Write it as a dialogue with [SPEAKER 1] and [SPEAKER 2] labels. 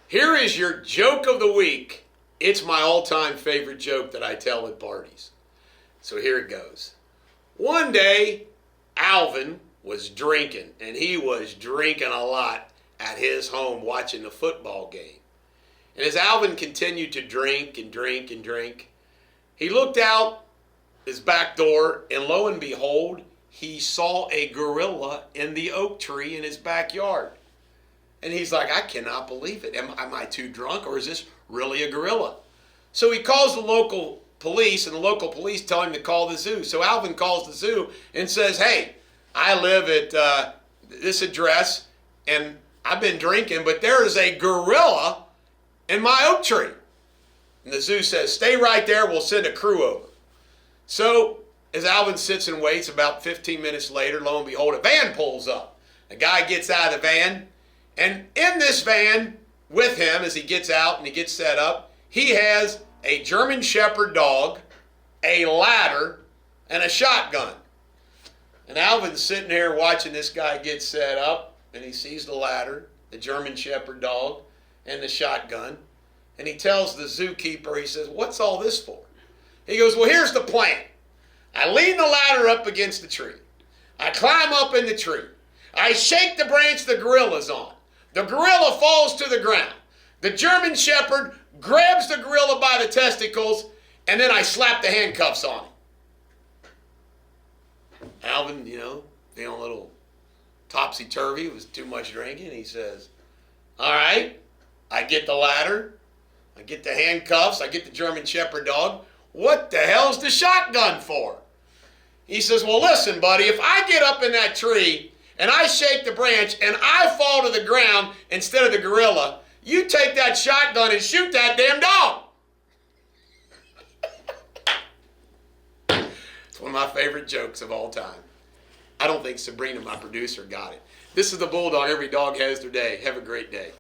[SPEAKER 1] Here is your joke of the week. It's my all-time favorite joke that I tell at parties. So here it goes. One day, Alvin was drinking, and he was drinking a lot at his home watching the football game. And as Alvin continued to drink and drink and drink, he looked out his back door, and lo and behold, he saw a gorilla in the oak tree in his backyard. And he's like, I cannot believe it. Am I too drunk, or is this really a gorilla? So he calls the local police, and the local police tell him to call the zoo. So Alvin calls the zoo and says, hey, I live at this address, and I've been drinking, but there is a gorilla in my oak tree. And the zoo says, stay right there, we'll send a crew over. So as Alvin sits and waits, about 15 minutes later, lo and behold, a van pulls up. A guy gets out of the van, and in this van with him, as he gets out and he gets set up, he has a German Shepherd dog, a ladder, and a shotgun. And Alvin's sitting here watching this guy get set up, and he sees the ladder, the German Shepherd dog, and the shotgun. And he tells the zookeeper, he says, what's all this for? He goes, well, here's the plan. I lean the ladder up against the tree. I climb up in the tree. I shake the branch the gorilla's on. The gorilla falls to the ground. The German Shepherd grabs the gorilla by the testicles, and then I slap the handcuffs on him. Alvin, feeling a little topsy-turvy. It was too much drinking. He says, all right, I get the ladder. I get the handcuffs. I get the German Shepherd dog. What the hell's the shotgun for? He says, well, listen, buddy, if I get up in that tree and I shake the branch and I fall to the ground instead of the gorilla, you take that shotgun and shoot that damn dog. It's one of my favorite jokes of all time. I don't think Sabrina, my producer, got it. This is the Bulldog. Every dog has their day. Have a great day.